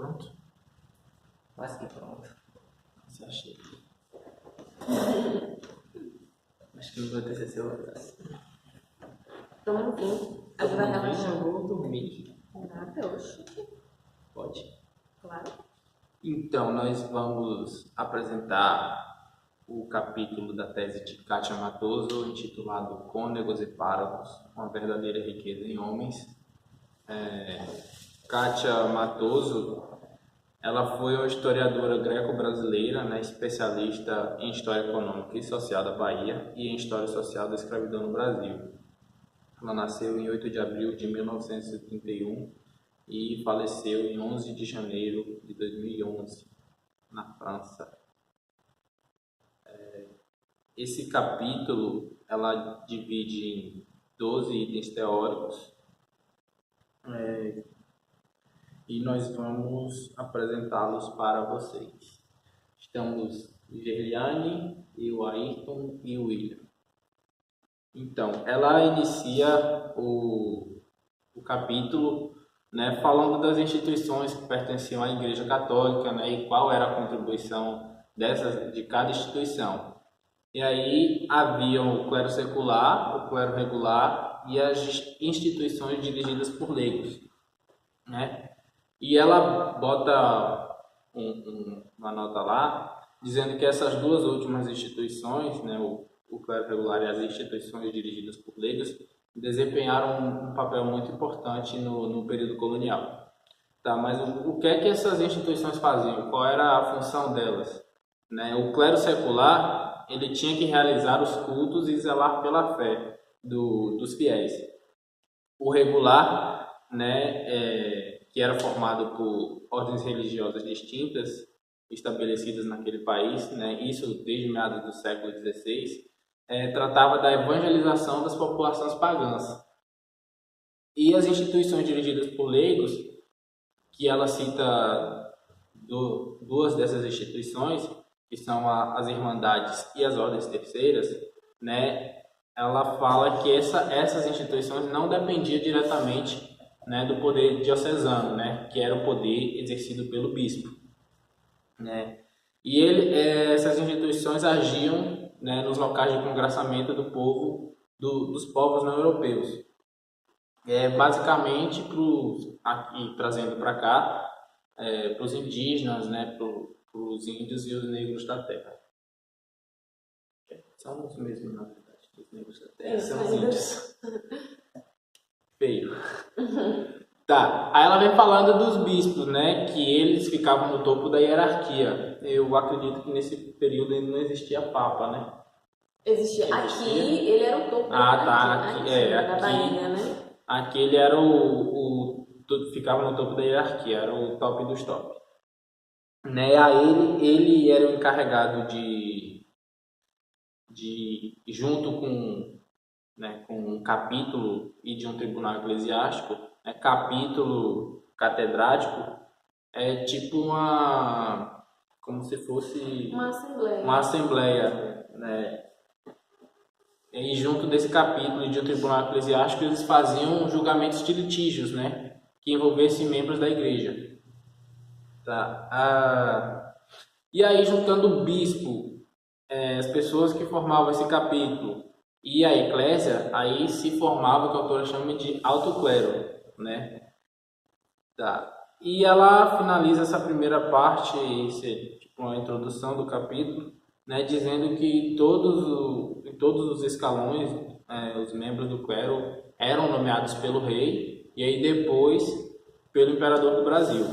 Pronto? Quase que pronto. Você achei. Acho que no meu TCC eu vou estar assim. Toma um vinho. A gente vai Eu relaxar. vou dormir. Nada, hoje. Pode. Claro. Então, nós vamos apresentar o capítulo da tese de Kátia Matoso, intitulado Cônegos e Páramos, uma verdadeira riqueza em homens. Kátia Matoso, ela foi uma historiadora greco-brasileira, né, especialista em História Econômica e Social da Bahia e em História Social da Escravidão no Brasil. Ela nasceu em 8 de abril de 1931 e faleceu em 11 de janeiro de 2011, na França. Esse capítulo ela divide em 12 itens teóricos e nós vamos apresentá-los para vocês. Estamos Gerliane, o Ayrton e o William. Então, ela inicia o capítulo, né, falando das instituições que pertenciam à Igreja Católica, né, e qual era a contribuição de cada instituição. E aí haviam o clero secular, o clero regular e as instituições dirigidas por leigos, né? E ela bota uma nota lá, dizendo que essas duas últimas instituições, né, o clero regular e as instituições dirigidas por leigos, desempenharam um papel muito importante no período colonial. Tá, mas o que é que essas instituições faziam? Qual era a função delas? Né? O clero secular ele tinha que realizar os cultos e zelar pela fé dos fiéis. O regular, né, que era formado por ordens religiosas distintas, estabelecidas naquele país, né, isso desde meados do século XVI, tratava da evangelização das populações pagãs. E as instituições dirigidas por leigos, que ela cita duas dessas instituições, que são as Irmandades e as Ordens Terceiras, né, ela fala que essas instituições não dependiam diretamente, né, do poder diocesano, né, que era o poder exercido pelo bispo, né, e essas instituições agiam, né, nos locais de congraçamento do povo, dos povos não europeus. Basicamente, aqui trazendo para cá, para os indígenas, né, para os índios e os negros da terra. São os mesmos, na verdade. Os negros da terra são os índios. Feio. Tá, aí ela vem falando dos bispos, né, que eles ficavam no topo da hierarquia. Eu acredito que nesse período ainda não existia papa, né? Existia. Aqui ele era o topo da hierarquia, da Bahia, né? Aqui ele era ficava no topo da hierarquia, era o top dos top. Né? Aí ele era o encarregado de junto com um capítulo e de um tribunal eclesiástico, capítulo catedrático, tipo como se fosse uma assembleia, né? E junto desse capítulo e de um tribunal eclesiástico eles faziam julgamentos de litígios, né, que envolvessem membros da igreja. Tá? E aí, juntando o bispo, as pessoas que formavam esse capítulo e a eclésia, aí se formava o que a autora chama de alto clero, né? Tá. E ela finaliza essa primeira parte, tipo uma introdução do capítulo, né, dizendo que em todos os escalões, os membros do clero eram nomeados pelo rei e aí depois pelo imperador do Brasil.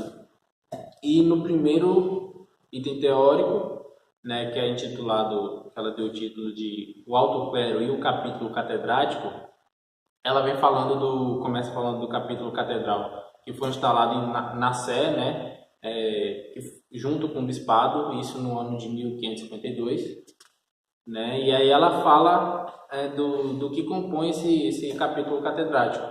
E no primeiro item teórico, né, que é intitulado, ela deu o título de O Alto Clero e o Capítulo Catedrático, ela começa falando do capítulo catedral, que foi instalado na Sé, né, junto com o bispado, isso no ano de 1552, né, e aí ela fala do que compõe esse capítulo catedrático,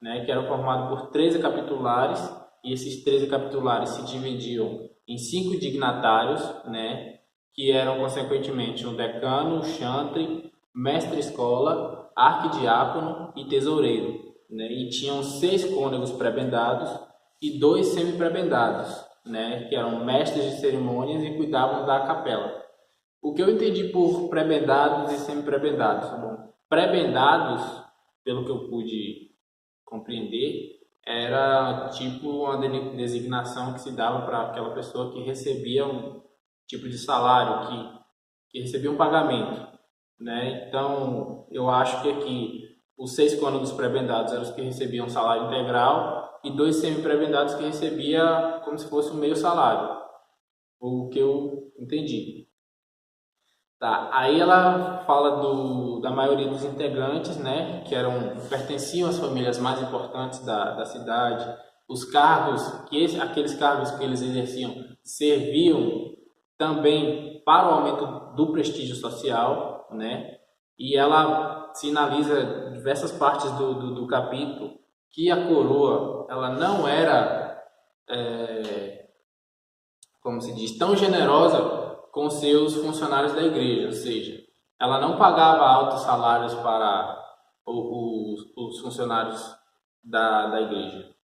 né, que era formado por 13 capitulares, e esses 13 capitulares se dividiam em 5 dignatários, né, que eram consequentemente o decano, o chantre, mestre-escola, arquidiácono e tesoureiro, né, e tinham 6 cônegos prebendados e 2 semi-prebendados, né, que eram mestres de cerimônias e cuidavam da capela. O que eu entendi por prebendados e semi-prebendados? Bom, prebendados, pelo que eu pude compreender, era tipo uma designação que se dava para aquela pessoa que recebia um tipo de salário, que recebia um pagamento, né? Então, eu acho que aqui os 6 cônegos prebendados eram os que recebiam salário integral e 2 semi-prebendados que recebia como se fosse um meio salário, o que eu entendi. Tá, aí ela fala da maioria dos integrantes, né, que pertenciam às famílias mais importantes da cidade, os cargos, aqueles cargos que eles exerciam serviam também para o aumento do prestígio social, né, e ela sinaliza diversas partes do capítulo que a coroa, ela não era, como se diz, tão generosa com seus funcionários da igreja, ou seja, ela não pagava altos salários para os funcionários da igreja,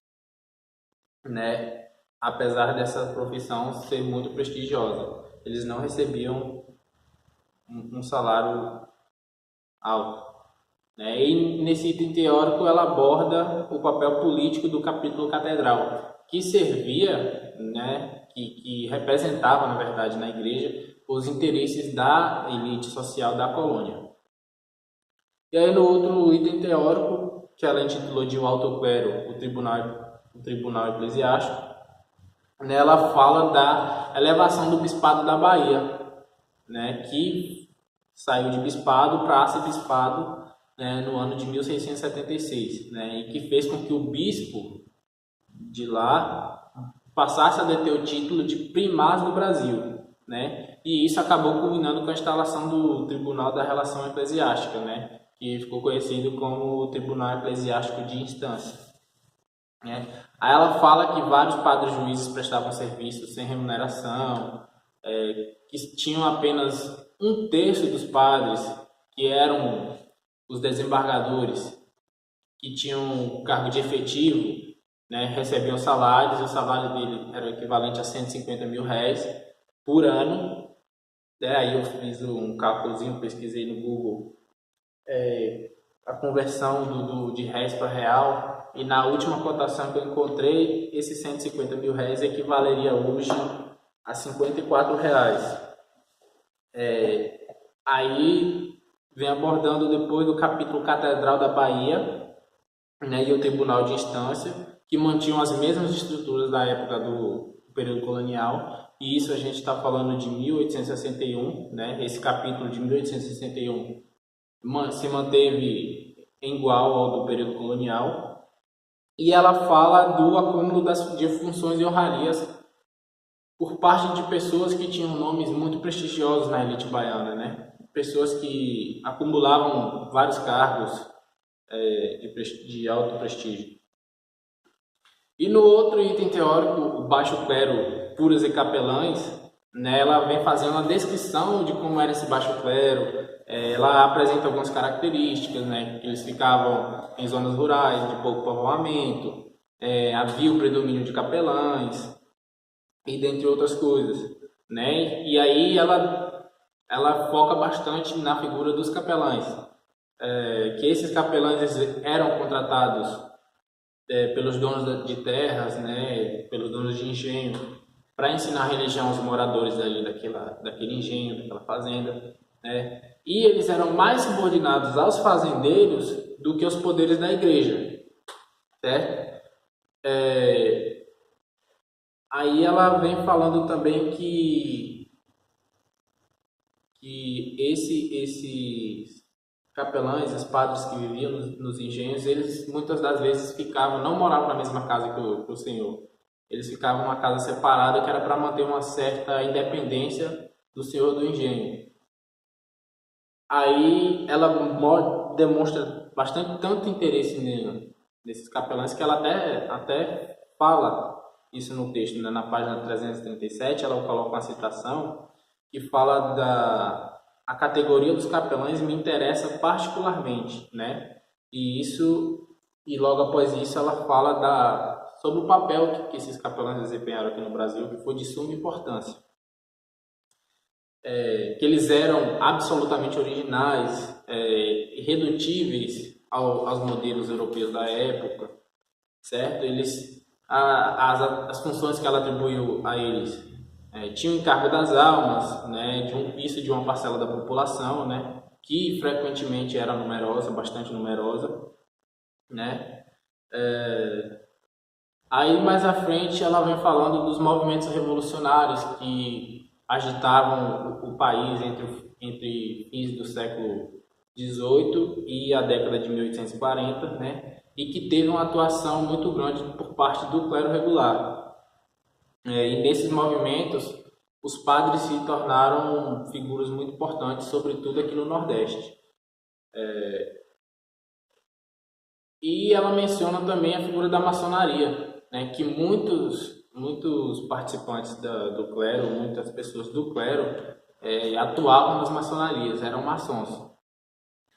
né? Apesar dessa profissão ser muito prestigiosa, eles não recebiam um salário alto, né? E nesse item teórico ela aborda o papel político do capítulo catedral, que servia, né, que representava, na verdade, na igreja, os interesses da elite social da colônia. E aí no outro item teórico, que ela intitulou de O Alto Clero, o Tribunal Eclesiástico, né, ela fala da elevação do bispado da Bahia, né, que saiu de bispado para arcebispado, né, no ano de 1676, né, e que fez com que o bispo de lá passasse a deter o título de primaz do Brasil, né? E isso acabou culminando com a instalação do Tribunal da Relação Eclesiástica, né? Que ficou conhecido como o Tribunal Eclesiástico de Instância, né? Aí ela fala que vários padres juízes prestavam serviço sem remuneração, que tinham apenas 1/3 dos padres que eram os desembargadores, que tinham cargo de efetivo, né, recebiam salários, e o salário dele era o equivalente a 150 mil reais por ano. Aí eu fiz um cálculozinho, pesquisei no Google a conversão de réis para real, e na última cotação que eu encontrei, esses 150 mil reais equivaleria hoje a 54 reais. Aí vem abordando depois do capítulo Catedral da Bahia, né, e o Tribunal de Instância, que mantinham as mesmas estruturas da época do período colonial, e isso a gente está falando de 1861, né? Esse capítulo de 1861 se manteve igual ao do período colonial, e ela fala do acúmulo de funções e honrarias por parte de pessoas que tinham nomes muito prestigiosos na elite baiana, né? Pessoas que acumulavam vários cargos de alto prestígio. E no outro item teórico, o baixo clero, puras e capelães, né, ela vem fazendo uma descrição de como era esse baixo clero. Ela apresenta algumas características, né, que eles ficavam em zonas rurais, de pouco povoamento, havia o predomínio de capelães, e dentre outras coisas, né? E aí ela foca bastante na figura dos capelães, que esses capelães eram contratados pelos donos de terras, né, pelos donos de engenho, para ensinar a religião aos moradores daquele engenho, daquela fazenda, né? E eles eram mais subordinados aos fazendeiros do que aos poderes da igreja, certo? Aí ela vem falando também que esses capelães, os padres que viviam nos engenhos, eles muitas das vezes não moravam na mesma casa que o senhor. Eles ficavam numa casa separada, que era para manter uma certa independência do senhor do engenho. Aí ela demonstra tanto interesse nesses capelães, que ela até fala isso no texto, né? Na página 337, ela coloca uma citação que fala a categoria dos capelães me interessa particularmente, né? E logo após isso ela fala sobre o papel que esses capelães desempenharam aqui no Brasil, que foi de suma importância. Que eles eram absolutamente originais, irredutíveis aos modelos europeus da época, certo? As funções que ela atribuiu a eles tinham encargo das almas, né, isso de uma parcela da população, né, que frequentemente era numerosa, bastante numerosa, né? Aí mais à frente ela vem falando dos movimentos revolucionários que agitavam o país entre fins do século XVIII e a década de 1840, né? E que teve uma atuação muito grande por parte do clero regular. E nesses movimentos, os padres se tornaram figuras muito importantes, sobretudo aqui no Nordeste. E ela menciona também a figura da maçonaria, né, que muitos participantes do clero, muitas pessoas do clero atuavam nas maçonarias, eram maçons,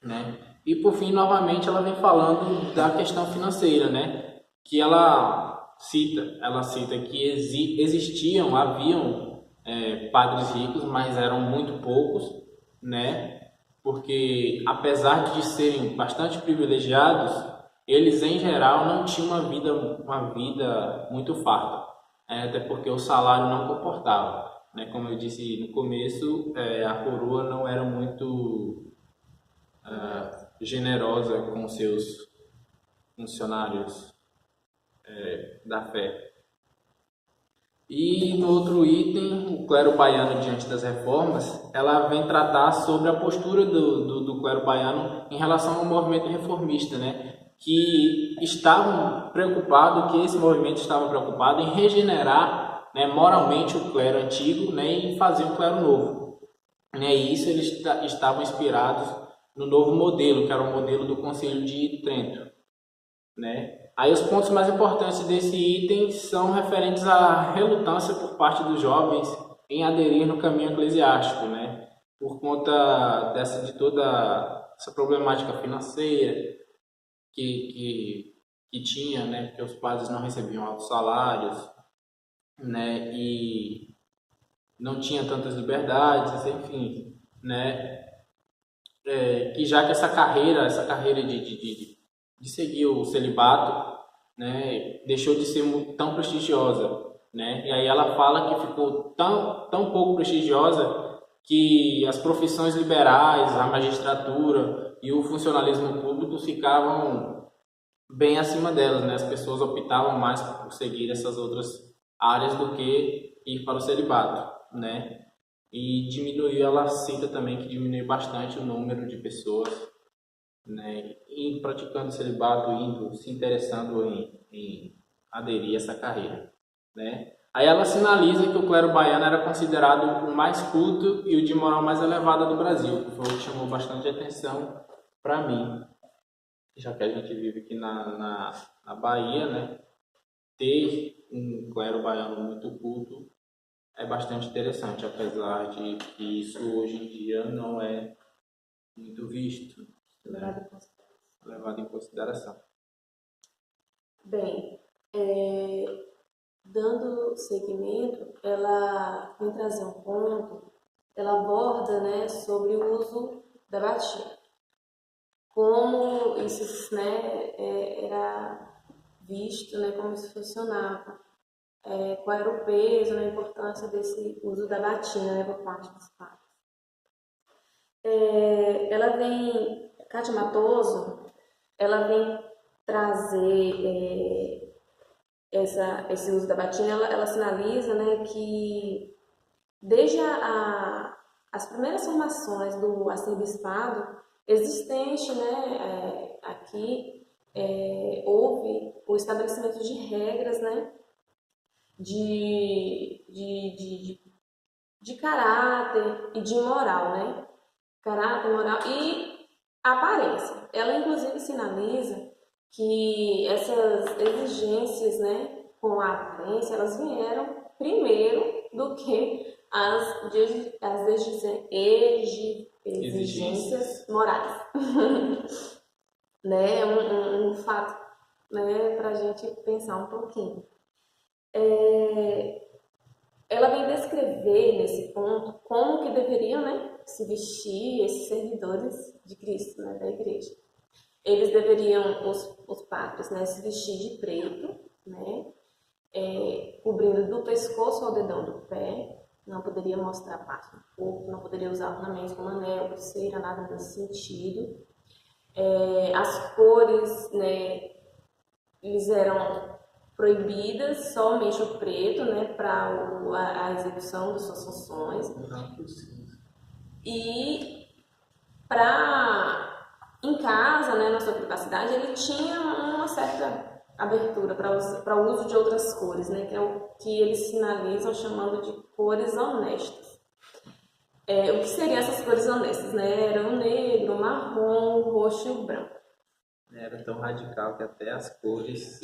né? E por fim, novamente, ela vem falando da questão financeira, né, que ela cita que haviam padres ricos, mas eram muito poucos, né, porque apesar de serem bastante privilegiados, eles em geral não tinham uma vida muito farta, até porque o salário não comportava, né? Como eu disse no começo, a coroa não era muito generosa com seus funcionários da fé. E no outro item, o clero baiano diante das reformas, ela vem tratar sobre a postura do clero baiano em relação ao movimento reformista, né? Que esse movimento estava preocupado em regenerar, né, moralmente o clero antigo, né, e fazer um clero novo, né? E isso eles estavam inspirados no novo modelo, que era o modelo do Concílio de Trento, né? Aí os pontos mais importantes desse item são referentes à relutância por parte dos jovens em aderir no caminho eclesiástico, né? Por conta de toda essa problemática financeira que tinha, né? Porque os padres não recebiam altos salários, né? E não tinha tantas liberdades, enfim, né? Que já que essa carreira de seguir o celibato, né, deixou de ser tão prestigiosa, né? E aí ela fala que ficou tão pouco prestigiosa que as profissões liberais, a magistratura e o funcionalismo público ficavam bem acima delas, né? As pessoas optavam mais por seguir essas outras áreas do que ir para o celibato, né? E ela cita também que diminuiu bastante o número de pessoas, né, praticando celibato, se interessando em aderir a essa carreira, né? Aí ela sinaliza que o clero baiano era considerado o mais culto e o de moral mais elevada do Brasil, que foi o que chamou bastante atenção para mim, já que a gente vive aqui na Bahia, né? Ter um clero baiano muito culto é bastante interessante, apesar de que isso hoje em dia não é muito visto, né? Levado em consideração. Bem, dando seguimento, ela vem trazer um ponto, ela aborda, né, sobre o uso da batina. Como isso, né, era visto, né, como isso funcionava, qual era o peso, né, a importância desse uso da batina, né, por parte dos padres. Kátia Matoso, ela vem trazer esse uso da batina, ela sinaliza, né, que desde as primeiras formações do arcebispado existente, né, aqui, houve o estabelecimento de regras, né, de caráter e de moral, né? Caráter, moral e aparência. Ela, inclusive, sinaliza que essas exigências, né, com a aparência, elas vieram primeiro do que as exigências morais. Né? Um fato né, para a gente pensar um pouquinho. Ela vem descrever nesse ponto como que deveriam, né, se vestir esses servidores de Cristo, né, da igreja. Eles deveriam, os padres, né, se vestir de preto, né, cobrindo do pescoço ao dedão do pé, não poderia mostrar parte do corpo, não poderia usar ornamentos como anel, pulseira, nada nesse sentido. As cores, né, eles eram proibidas, somente o preto, né, para a execução das suas funções. E em casa, né, na sua privacidade, ele tinha uma certa abertura para o uso de outras cores, né, que é o que eles sinalizam chamando de cores honestas. O que seriam essas cores honestas, né? Era o negro, o marrom, o roxo e o branco. Era tão radical que até as cores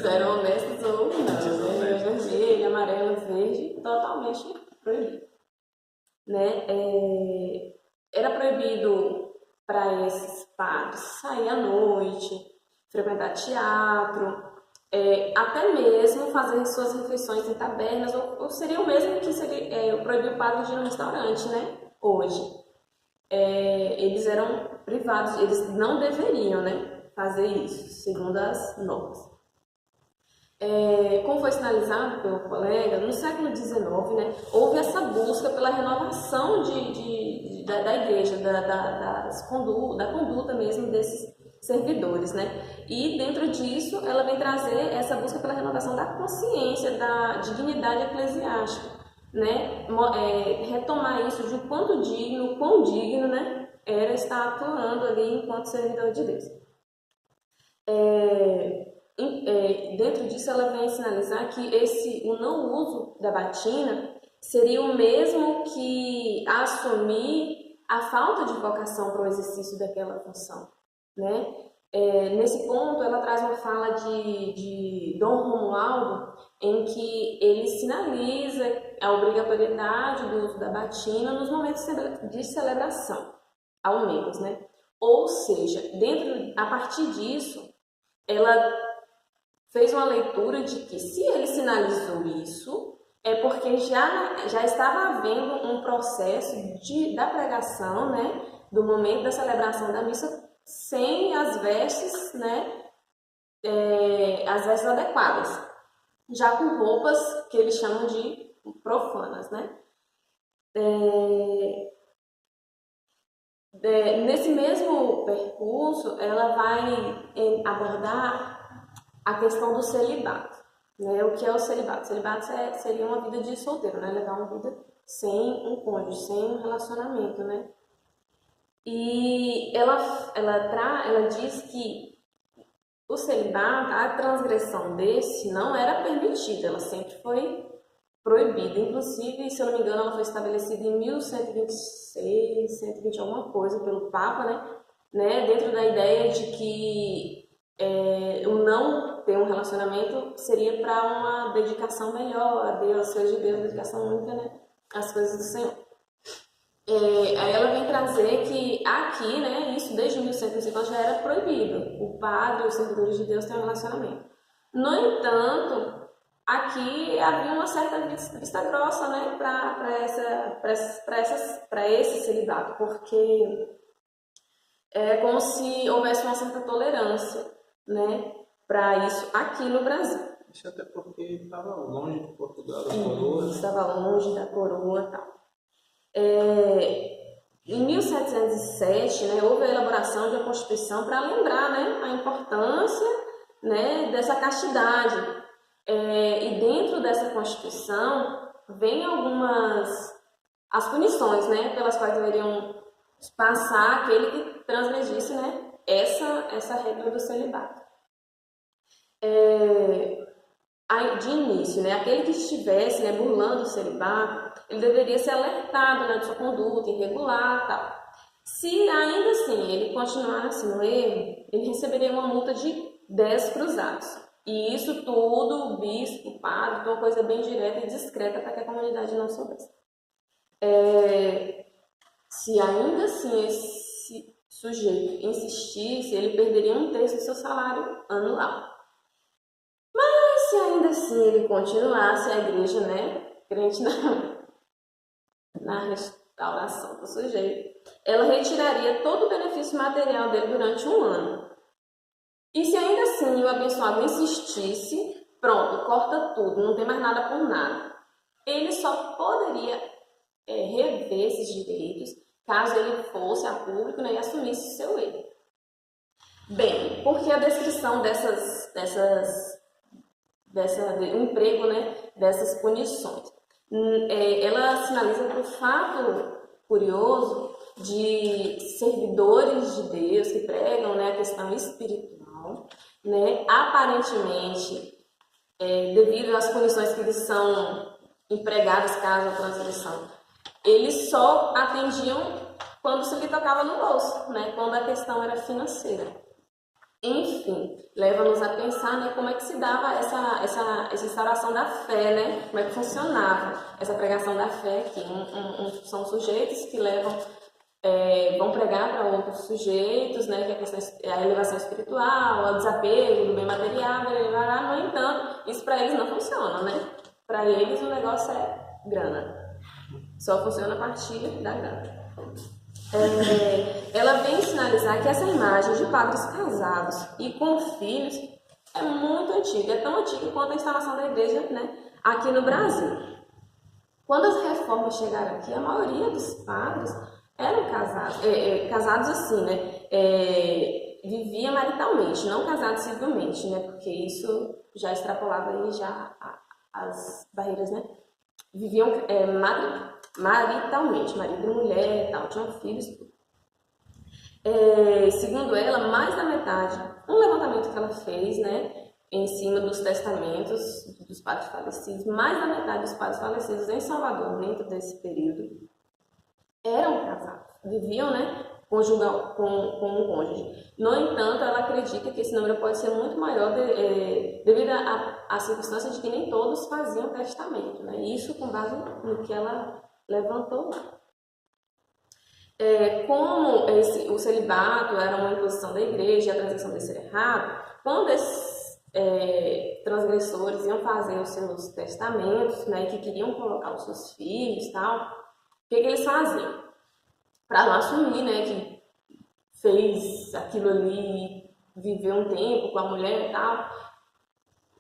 eram honestas ou não, né? Vermelho, amarelo, verde, totalmente proibido. Né? Era proibido para esses padres sair à noite, frequentar teatro, até mesmo fazer suas refeições em tabernas, ou seria o mesmo que seria proibir o padre de ir no restaurante, né? Hoje. Eles eram privados, eles não deveriam, né, fazer isso, segundo as normas. Como foi sinalizado pelo colega, no século XIX, né, houve essa busca pela renovação da igreja, da conduta mesmo desses servidores, né? E dentro disso, ela vem trazer essa busca pela renovação da consciência, da dignidade eclesiástica, né? Retomar isso de o quão digno, né, era estar atuando ali enquanto servidor de Deus. Dentro disso, ela vem sinalizar que o não uso da batina seria o mesmo que assumir a falta de vocação para o exercício daquela função, né? Nesse ponto, ela traz uma fala de Dom Romualdo, em que ele sinaliza a obrigatoriedade do uso da batina nos momentos de celebração, ao menos, né? Ou seja, a partir disso, ela fez uma leitura de que se ele sinalizou isso, é porque já estava havendo um processo da pregação, né, do momento da celebração da missa, sem as vestes, né, as vestes adequadas, já com roupas que eles chamam de profanas, né. Nesse mesmo percurso, ela vai abordar a questão do celibato, né? O que é o celibato? O celibato seria uma vida de solteiro, né? Levar uma vida sem um cônjuge, sem um relacionamento, né? E ela diz que o celibato, a transgressão desse não era permitida, ela sempre foi proibida. Inclusive, se eu não me engano, ela foi estabelecida em 1126, 120 alguma coisa pelo Papa, né? Dentro da ideia de que o não ter um relacionamento seria para uma dedicação melhor a Deus, aos coisas de Deus, dedicação única, né, às coisas do Senhor. Aí ela vem trazer que aqui, né, isso desde 1150 já era proibido, o padre, os servidores de Deus têm um relacionamento. No entanto, aqui havia uma certa vista grossa, né, para esse celibato, porque é como se houvesse uma certa tolerância, né, para isso aqui no Brasil. Isso até porque estava longe de Portugal, da coroa. Estava longe da coroa e tal. Em 1707, né, houve a elaboração de uma Constituição para lembrar, né, a importância, né, dessa castidade. E dentro dessa Constituição vem as punições, né, pelas quais deveriam passar aquele que transgredisse, né, essa regra do celibato. De início, né, aquele que estivesse, né, burlando o celibato, ele deveria ser alertado, né, de sua conduta irregular, tal. Se ainda assim ele continuasse no erro, ele receberia uma multa de 10 cruzados. E isso tudo, o bispo, o padre, uma coisa bem direta e discreta para que a comunidade não soubesse. Se ainda assim esse sujeito insistisse, ele perderia 1/3 do seu salário anual. ainda assim ele continuasse a igreja, né, crente na restauração do sujeito, ela retiraria todo o benefício material dele durante um ano. E se ainda assim o abençoado insistisse, pronto, corta tudo, não tem mais nada por nada. Ele só poderia rever esses direitos caso ele fosse a público, né, e assumisse seu erro. Bem, porque a descrição do emprego, né, dessas punições, ela sinaliza para o fato curioso de servidores de Deus que pregam, né, a questão espiritual, né, aparentemente, devido às punições que eles são empregados caso a transgressão, eles só atendiam quando se lhe tocava no bolso, né, quando a questão era financeira. Enfim, leva-nos a pensar, né, como é que se dava essa instauração da fé, né? Como é que funcionava essa pregação da fé aqui. São sujeitos que vão pregar para outros sujeitos, né, que a questão é a elevação espiritual, o desapego do bem material, no entanto, isso para eles não funciona, né? Para eles o negócio é grana. Só funciona a partir da grana. Ela vem sinalizar que essa imagem de padres casados e com filhos é muito antiga, é tão antiga quanto a instalação da igreja, né, aqui no Brasil. Quando as reformas chegaram aqui, a maioria dos padres eram casados, casados assim, né, vivia maritalmente, não casados civilmente, né, porque isso já extrapolava aí já as barreiras, né, viviam maritalmente, marido e mulher, tal, tinham filhos. Segundo ela, mais da metade, um levantamento que ela fez, né, em cima dos testamentos dos padres falecidos, mais da metade dos padres falecidos em Salvador, dentro desse período, eram casados, viviam, né, com um cônjuge. No entanto, ela acredita que esse número pode ser muito maior devido à circunstância de que nem todos faziam testamento, né? Isso com base no que ela levantou lá. Como o celibato era uma imposição da igreja, a transgressão dele ser errado, quando esses transgressores iam fazer os seus testamentos, né, que queriam colocar os seus filhos e tal, o que eles faziam? Para não assumir, né, que fez aquilo ali, viveu um tempo com a mulher e tal,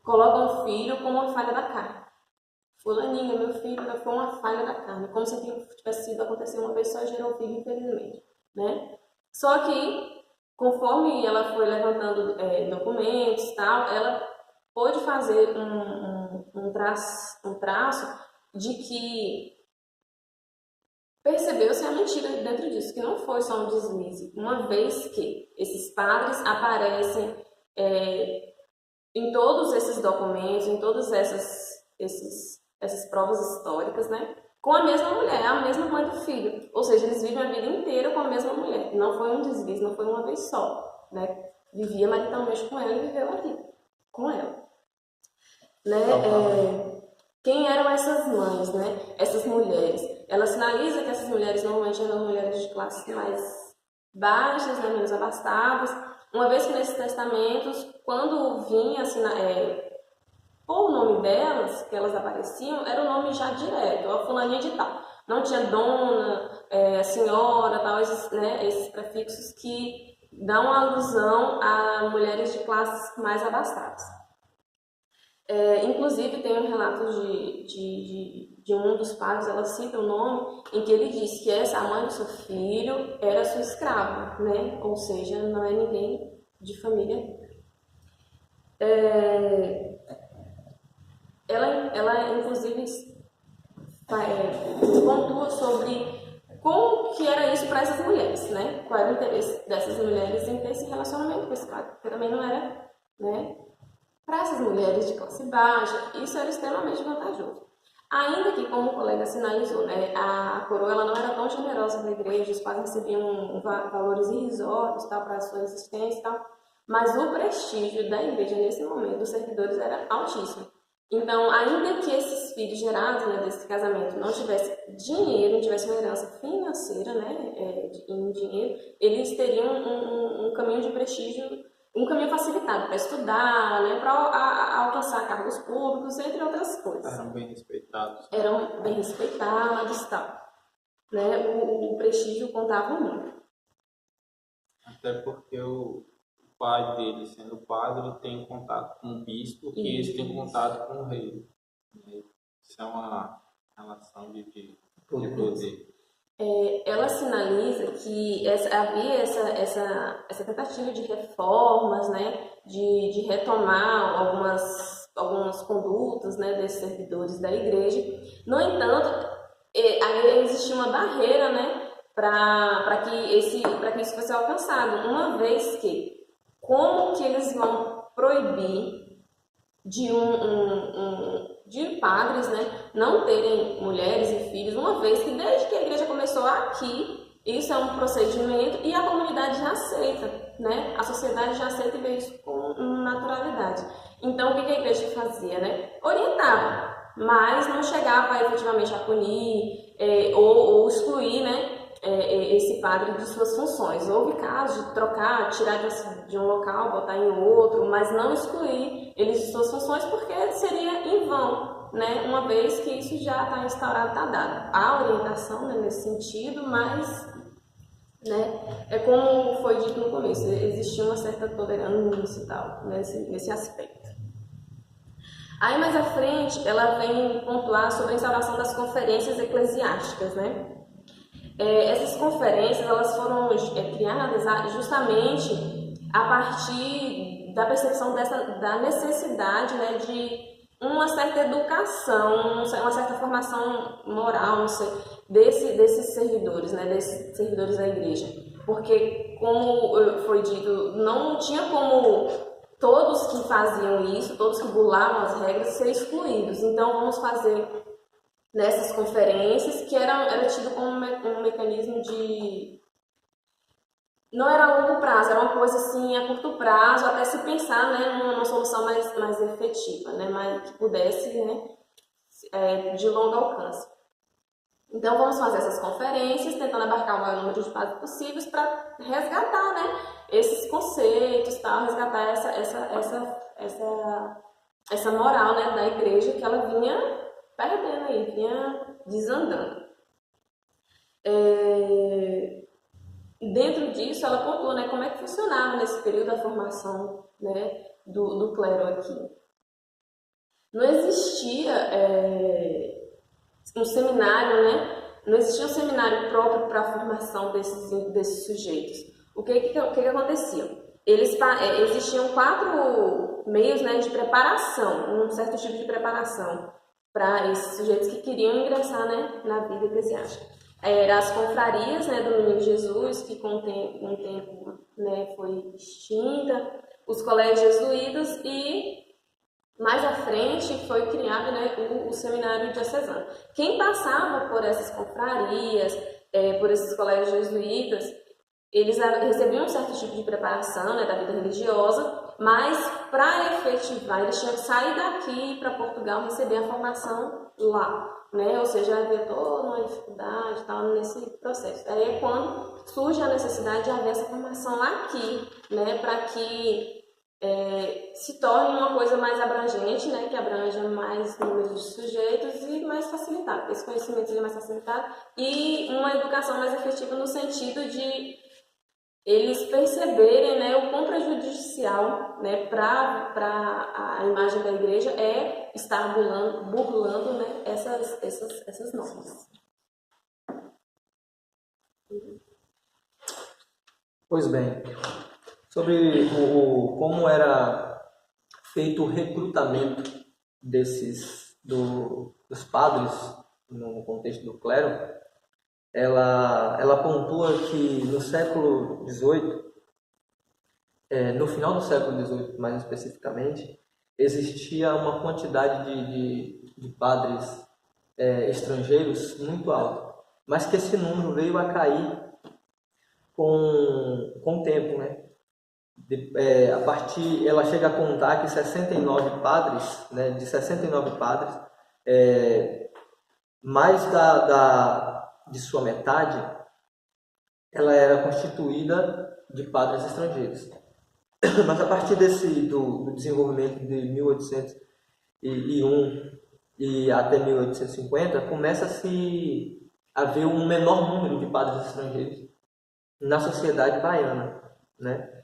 colocam o filho como uma falha da carne. Fulaninha, meu filho, foi uma falha da carne, como se aquilo tivesse sido acontecer uma vez só e gerou um filho, infelizmente, né? Só que, conforme ela foi levantando documentos e tal, ela pôde fazer um traço de que percebeu-se a mentira dentro disso, que não foi só um deslize, uma vez que esses padres aparecem em todos esses documentos, em todas essas provas históricas, né, com a mesma mulher, a mesma mãe do filho, ou seja, eles vivem a vida inteira com a mesma mulher, não foi um deslize, não foi uma vez só, né, vivia maritalmente com ela e viveu aqui com ela, né. Quem eram essas mães, né? Essas mulheres? Ela sinaliza que essas mulheres normalmente eram mulheres de classes mais baixas, né? Menos abastadas. Uma vez que nesses testamentos, quando vinha por o nome delas, que elas apareciam, era o nome já direto, a fulaninha de tal. Não tinha dona, senhora, tal, esses prefixos que dão alusão a mulheres de classes mais abastadas. Inclusive tem um relato de um dos padres, ela cita o nome, em que ele diz que a mãe do seu filho era sua escrava, né? Ou seja, não é ninguém de família. Ela inclusive pontua sobre como que era isso para essas mulheres, né? Qual era o interesse dessas mulheres em ter esse relacionamento com esse padre, porque também não era, né? Para essas mulheres de classe baixa, isso era extremamente vantajoso. Ainda que, como o colega sinalizou, né, a coroa ela não era tão generosa da igreja, os padres recebiam valores irrisórios para a sua existência e tal, mas o prestígio da igreja nesse momento dos servidores era altíssimo. Então, ainda que esses filhos gerados, né, desse casamento não tivessem dinheiro, não tivessem uma herança financeira, né, em dinheiro, eles teriam um caminho de prestígio um caminho facilitado para estudar, né, para alcançar cargos públicos, entre outras coisas. Eram bem respeitados. Eram bem respeitados e tal. Né? O prestígio contava muito. Até porque o pai dele, sendo padre, tem contato com o bispo e esse tem contato com o rei. Isso é uma relação de poder. Ela sinaliza que havia essa tentativa de reformas, né, de retomar algumas condutas, né, desses servidores da igreja. No entanto, existia uma barreira, né, para que isso fosse alcançado, uma vez que como que eles vão proibir de padres, né, não terem mulheres e filhos, uma vez que desde que a igreja começou aqui, isso é um procedimento e a comunidade já aceita, né, a sociedade já aceita e vê isso com naturalidade. Então, o que a igreja fazia, né? Orientava, mas não chegava efetivamente a punir ou excluir, né, esse padre de suas funções. Houve casos de trocar, tirar de um local, botar em outro, mas não excluir eles de suas funções porque seria em vão, né? Uma vez que isso já está instaurado, está dado. Há orientação, né, nesse sentido, mas, né, é como foi dito no começo, existia uma certa tolerância e tal, nesse aspecto. Aí mais à frente, ela vem pontuar sobre a instauração das conferências eclesiásticas, né? Essas conferências elas foram criadas justamente a partir da percepção da necessidade, né, de uma certa educação, uma certa formação moral, não sei, desses servidores, né, desses servidores da igreja. Porque, como foi dito, não tinha como todos que faziam isso, todos que burlavam as regras, ser excluídos. Então, vamos fazer nessas conferências, que era tido como um mecanismo de... Não era a longo prazo, era uma coisa assim a curto prazo, até se pensar, né, numa solução mais efetiva, né, mas que pudesse, né, de longo alcance. Então, vamos fazer essas conferências, tentando abarcar o maior número de padres possíveis para resgatar, né, esses conceitos, tal, resgatar essa moral, né, da igreja que ela vinha perdendo aí, vinha desandando. Dentro disso, ela contou, né, como é que funcionava nesse período a formação, né, do clero aqui. Não existia um seminário, né, não existia um seminário próprio para a formação desses sujeitos. O que acontecia? Existiam 4 meios, né, de preparação, um certo tipo de preparação para esses sujeitos que queriam ingressar, né, na vida eclesiástica. Eram as confrarias, né, do Menino Jesus, que com o tempo, né, foi extinta, os colégios jesuítas e mais à frente foi criado, né, o seminário diocesano. Quem passava por essas confrarias, por esses colégios jesuítas, eles recebiam um certo tipo de preparação, né, da vida religiosa, mas para efetivar, eles tinham que sair daqui para Portugal receber a formação lá, né? Ou seja, havia toda uma dificuldade tal, nesse processo. Aí é quando surge a necessidade de haver essa formação aqui, né, para que se torne uma coisa mais abrangente, né, que abranja mais números de sujeitos e mais facilitado. Esse conhecimento seja mais facilitado e uma educação mais efetiva no sentido de eles perceberem, né, o quão prejudicial, né, para a imagem da igreja é estar burlando, né, essas normas. Pois bem, sobre como era feito o recrutamento dos padres no contexto do clero, ela pontua que no século XVIII, no final do século XVIII mais especificamente, existia uma quantidade de padres estrangeiros muito alta, mas que esse número veio a cair com o tempo, né? Ela chega a contar que 69 padres, né, de 69 padres, mais de sua metade, ela era constituída de padres estrangeiros. Mas a partir do desenvolvimento de 1801 e até 1850, começa-se a ver um menor número de padres estrangeiros na sociedade baiana, né?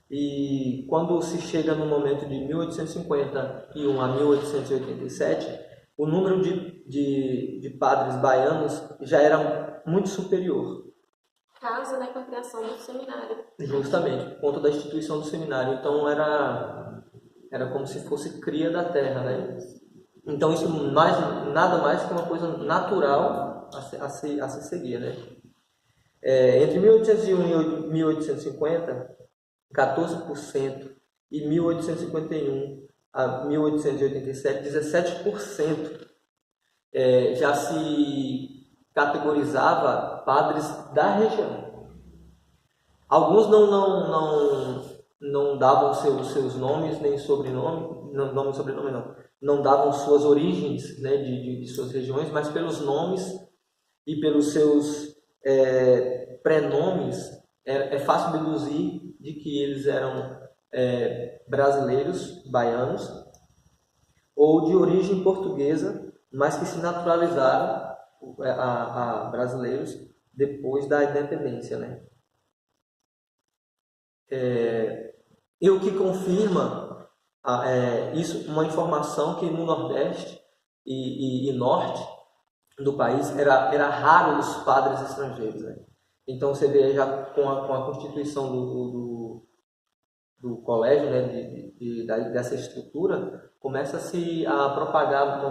E quando se chega no momento de 1851 a 1887, o número de padres baianos já era muito superior. Casa, né, com a criação do seminário. Justamente, por conta da instituição do seminário. Então era como se fosse cria da terra, né? Então isso nada mais que uma coisa natural a se seguir, né? Entre 1801 e 1850, 14%, e 1851 a 1887, 17% já se categorizava padres da região. Alguns não davam seus nomes nem sobrenome, nome e sobrenome não davam suas origens, né, de suas regiões, mas pelos nomes e pelos seus prenomes é fácil deduzir de que eles eram brasileiros, baianos, ou de origem portuguesa, mas que se naturalizaram a brasileiros depois da independência, né? E o que confirma isso, uma informação que no Nordeste e Norte do país era raro os padres estrangeiros, né? Então você vê já com a constituição do colégio, né, dessa estrutura, começa-se a propagar